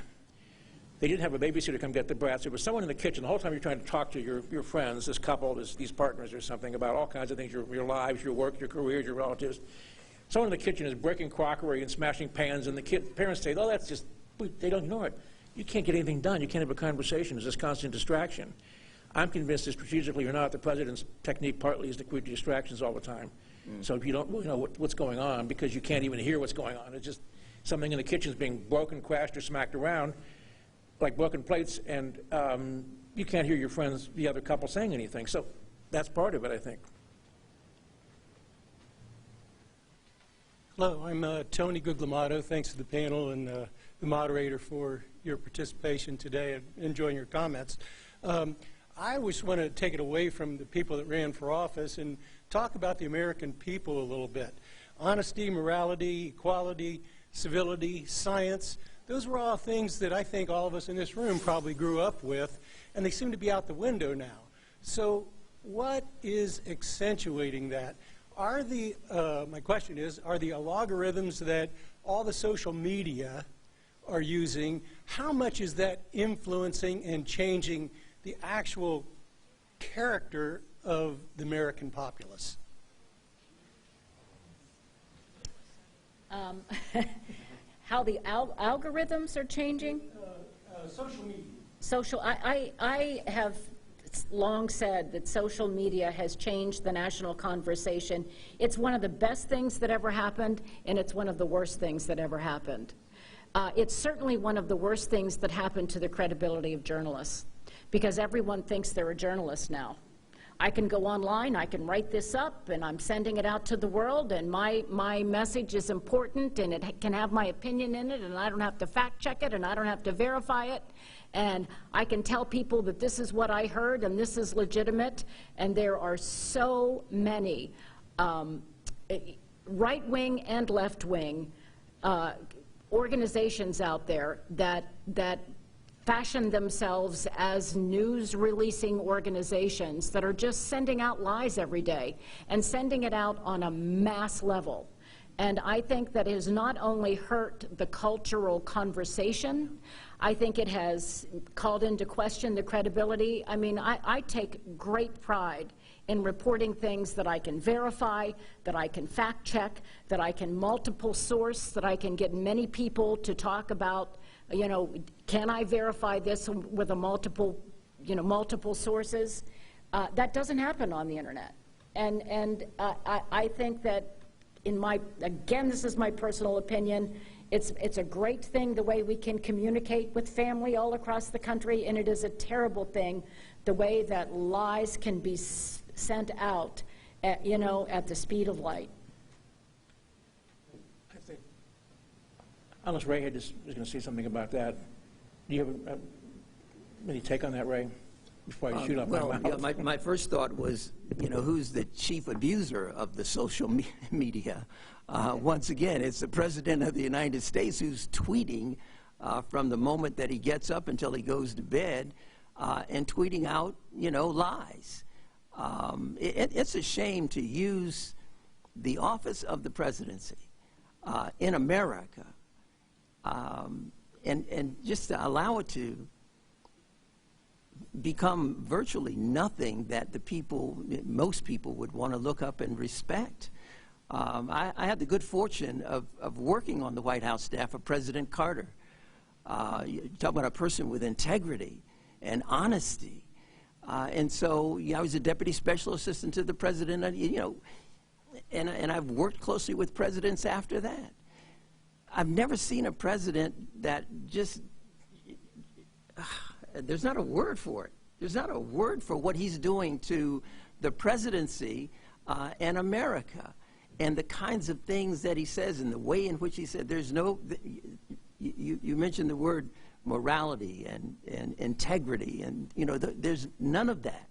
Speaker 4: They didn't have a babysitter come get the brats. There was someone in the kitchen the whole time you're trying to talk to your friends, this couple, these partners or something, about all kinds of things, your lives, your work, your careers, your relatives. Someone in the kitchen is breaking crockery and smashing pans, and the parents say, oh, that's just, they don't ignore it. You can't get anything done. You can't have a conversation. There's this constant distraction. I'm convinced that strategically or not, the president's technique partly is to create distractions all the time. So if you don't really know what's going on, because you can't even hear what's going on, it's just something in the kitchen is being broken, crashed, or smacked around, like broken plates, and you can't hear your friends, the other couple, saying anything. So that's part of it, I think.
Speaker 8: Hello, I'm Tony Guglielmato. Thanks to the panel and the moderator for your participation today and enjoying your comments. I just want to take it away from the people that ran for office and talk about the American people a little bit. Honesty, morality, equality, civility, science, those were all things that I think all of us in this room probably grew up with, and they seem to be out the window now. So what is accentuating that? My question is, are the algorithms that all the social media are using, how much is that influencing and changing the actual character of the American populace?
Speaker 3: How the algorithms are changing?
Speaker 8: Social media.
Speaker 3: I have long said that social media has changed the national conversation. It's one of the best things that ever happened, and it's one of the worst things that ever happened. It's certainly one of the worst things that happened to the credibility of journalists, because everyone thinks they're a journalist now. I can go online, I can write this up, and I'm sending it out to the world, and my message is important, and it can have my opinion in it, and I don't have to fact check it, and I don't have to verify it, and I can tell people that this is what I heard, and this is legitimate, and there are so many right-wing and left-wing organizations out there that fashion themselves as news-releasing organizations that are just sending out lies every day and sending it out on a mass level. And I think that it has not only hurt the cultural conversation, I think it has called into question the credibility. I mean, I take great pride in reporting things that I can verify, that I can fact check, that I can multiple source, that I can get many people to talk about, you know, can I verify this with a multiple sources? That doesn't happen on the internet. And I think that again, this is my personal opinion, it's a great thing the way we can communicate with family all across the country, and it is a terrible thing the way that lies can be sent out at the speed of light.
Speaker 4: I think, unless Ray was going to say something about that. Do you have any take on that, Ray? Before I shoot off my mouth.
Speaker 5: Yeah, my first thought was, who's the chief abuser of the social media? Once again, it's the President of the United States who's tweeting from the moment that he gets up until he goes to bed and tweeting out, lies. It's a shame to use the office of the presidency in America and just to allow it to become virtually nothing that the people, most people, would want to look up and respect. I had the good fortune of working on the White House staff of President Carter. You talk about a person with integrity and honesty. And so I was a deputy special assistant to the president, and I've worked closely with presidents after that. I've never seen a president that just, there's not a word for it. There's not a word for what he's doing to the presidency and America, and the kinds of things that he says and the way in which he said. There's no, you mentioned the word morality and integrity, and there's none of that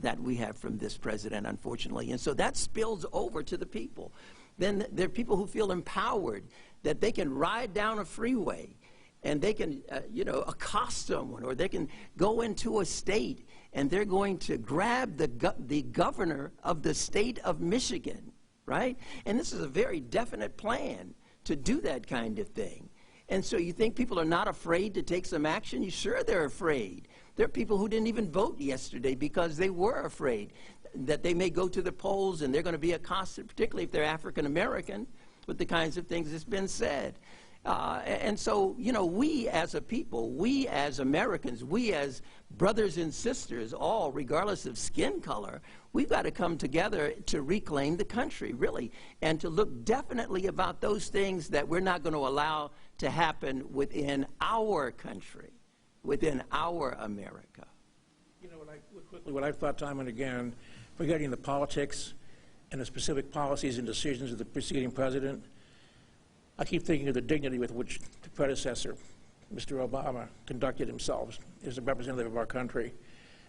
Speaker 5: that we have from this president, unfortunately. And so that spills over to the people. Then there are people who feel empowered that they can ride down a freeway and they can, accost someone, or they can go into a state and they're going to grab the governor of the state of Michigan, right? And this is a very definite plan to do that kind of thing. And so you think people are not afraid to take some action? Sure, they're afraid. There are people who didn't even vote yesterday because they were afraid that they may go to the polls and they're going to be accosted, particularly if they're African American, with the kinds of things that's been said. And so, we as a people, we as Americans, we as brothers and sisters, all regardless of skin color, we've got to come together to reclaim the country, really, and to look definitely about those things that we're not going to allow to happen within our country, within our America.
Speaker 4: What I've thought time and again, forgetting the politics and the specific policies and decisions of the preceding president, I keep thinking of the dignity with which the predecessor, Mr. Obama, conducted himself as a representative of our country.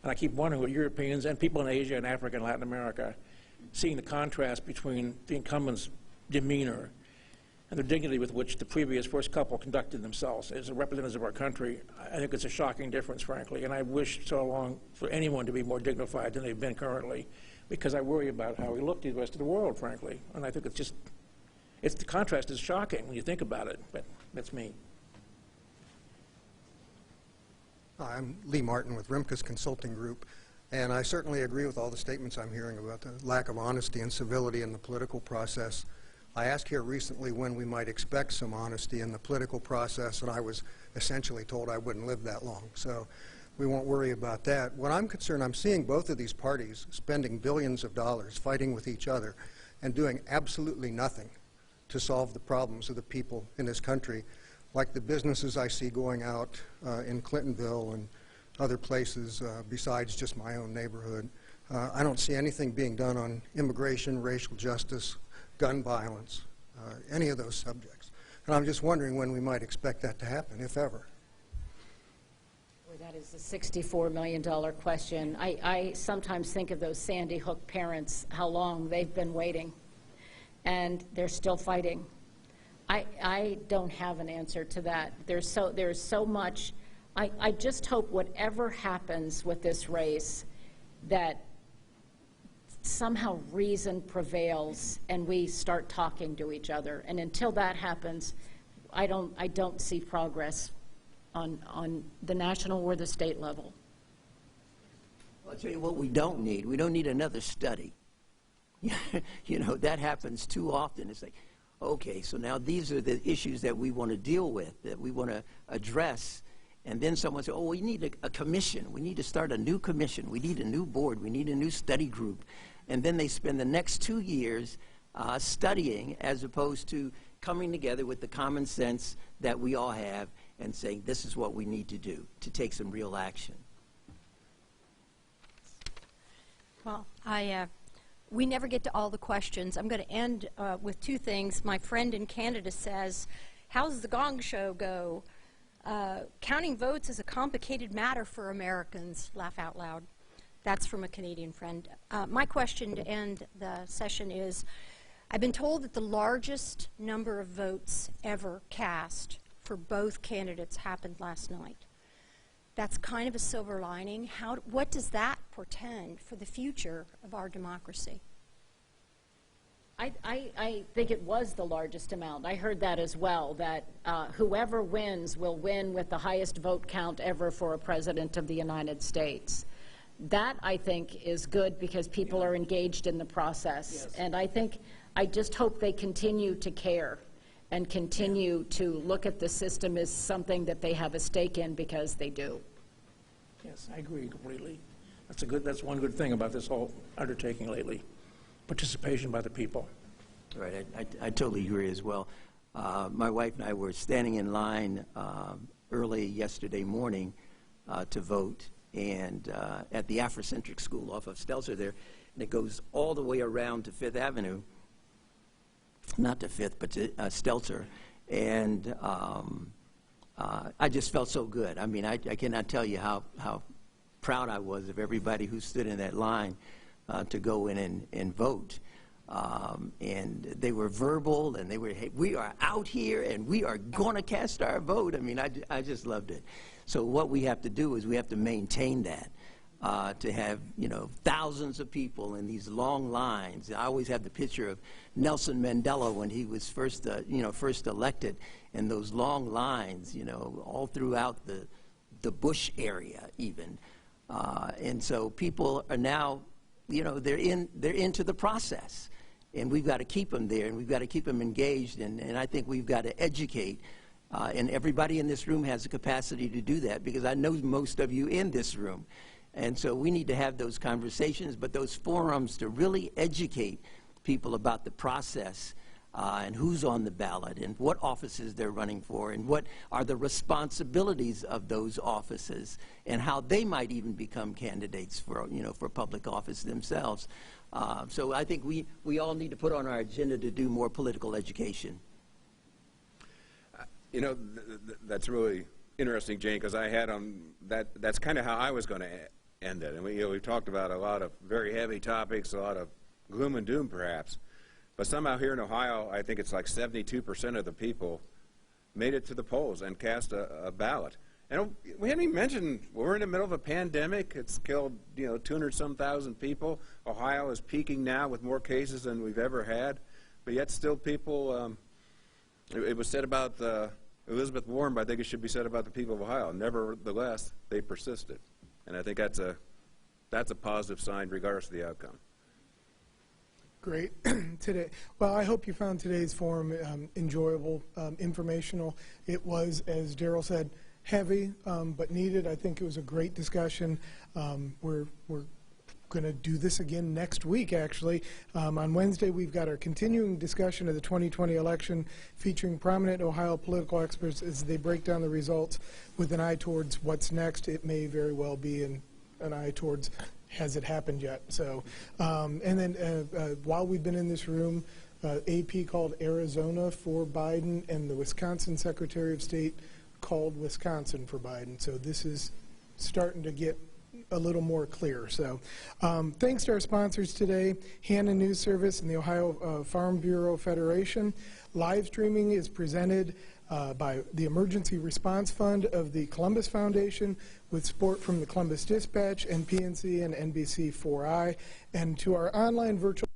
Speaker 4: And I keep wondering what Europeans and people in Asia and Africa and Latin America, seeing the contrast between the incumbent's demeanor and the dignity with which the previous first couple conducted themselves as representatives of our country. I think it's a shocking difference, frankly, and I wish so long for anyone to be more dignified than they've been currently, because I worry about how we look to the rest of the world, frankly. And I think the contrast is shocking when you think about it, but that's me.
Speaker 9: Hi, I'm Lee Martin with Rimkus Consulting Group, and I certainly agree with all the statements I'm hearing about the lack of honesty and civility in the political process. I asked here recently when we might expect some honesty in the political process, and I was essentially told I wouldn't live that long, so we won't worry about that. What I'm concerned, I'm seeing both of these parties spending billions of dollars fighting with each other and doing absolutely nothing to solve the problems of the people in this country, like the businesses I see going out in Clintonville and other places besides just my own neighborhood. I don't see anything being done on immigration, racial justice, gun violence, any of those subjects. And I'm just wondering when we might expect that to happen, if ever.
Speaker 3: Boy, that is a $64 million question. I sometimes think of those Sandy Hook parents, how long they've been waiting, and they're still fighting. I don't have an answer to that. There's so much. I just hope whatever happens with this race, that somehow reason prevails and we start talking to each other. And until that happens, I don't see progress on the national or the state level.
Speaker 5: Well, I'll tell you what we don't need. We don't need another study. That happens too often. It's like, okay, so now these are the issues that we want to deal with, that we want to address, and then someone says, oh, we need a commission. We need to start a new commission. We need a new board. We need a new study group. And then they spend the next 2 years studying, as opposed to coming together with the common sense that we all have and saying, this is what we need to do to take some real action.
Speaker 6: Well, we never get to all the questions. I'm going to end with two things. My friend in Canada says, how's the Gong Show go? Counting votes is a complicated matter for Americans. Laugh out loud. That's from a Canadian friend. My question to end the session is, I've been told that the largest number of votes ever cast for both candidates happened last night. That's kind of a silver lining. What does that portend for the future of our democracy?
Speaker 3: I think it was the largest amount. I heard that as well, that whoever wins will win with the highest vote count ever for a president of the United States. That, I think, is good because people are engaged in the process. Yes. And I just hope they continue to care and continue to look at the system as something that they have a stake in, because they do.
Speaker 4: Yes, I agree completely. That's one good thing about this whole undertaking lately. Participation by the people.
Speaker 5: Right, I totally agree as well. My wife and I were standing in line early yesterday morning to vote, and at the Afrocentric School off of Stelzer there, and it goes all the way around to Fifth Avenue, not to Fifth, but to Stelzer, and I just felt so good. I mean, I cannot tell you how proud I was of everybody who stood in that line to go in and vote. And they were verbal, and they were, hey, we are out here and we are going to cast our vote. I mean, I just loved it. So what we have to do is we have to maintain that, to have, thousands of people in these long lines. I always have the picture of Nelson Mandela when he was first elected, and those long lines, all throughout the Bush area even. And so people are now, they're into the process, and we've got to keep them there, and we've got to keep them engaged, and I think we've got to educate, and everybody in this room has the capacity to do that, because I know most of you in this room, and so we need to have those conversations, but those forums to really educate people about the process, and who's on the ballot, and what offices they're running for, and what are the responsibilities of those offices, and how they might even become candidates for, for public office themselves. So I think we all need to put on our agenda to do more political education.
Speaker 2: That's really interesting, Jane, because I had that's kind of how I was going to end it. And we talked about a lot of very heavy topics, a lot of gloom and doom, perhaps. But somehow here in Ohio, I think it's like 72% of the people made it to the polls and cast a ballot. And we haven't even mentioned, we're in the middle of a pandemic. It's killed, 200-some thousand people. Ohio is peaking now with more cases than we've ever had. But yet still people, it was said about Elizabeth Warren, but I think it should be said about the people of Ohio. Nevertheless, they persisted. And I think that's a positive sign regardless of the outcome.
Speaker 1: Great. Well, I hope you found today's forum enjoyable, informational. It was, as Darrell said, heavy, but needed. I think it was a great discussion. We're going to do this again next week, actually. On Wednesday, we've got our continuing discussion of the 2020 election, featuring prominent Ohio political experts as they break down the results with an eye towards what's next. It may very well be an eye towards, has it happened yet? So, and then while we've been in this room, AP called Arizona for Biden, and the Wisconsin Secretary of State called Wisconsin for Biden. So this is starting to get a little more clear. So thanks to our sponsors today, Hannah News Service and the Ohio Farm Bureau Federation. Live streaming is presented by the Emergency Response Fund of the Columbus Foundation, with support from the Columbus Dispatch and PNC and NBC4's. And to our online virtual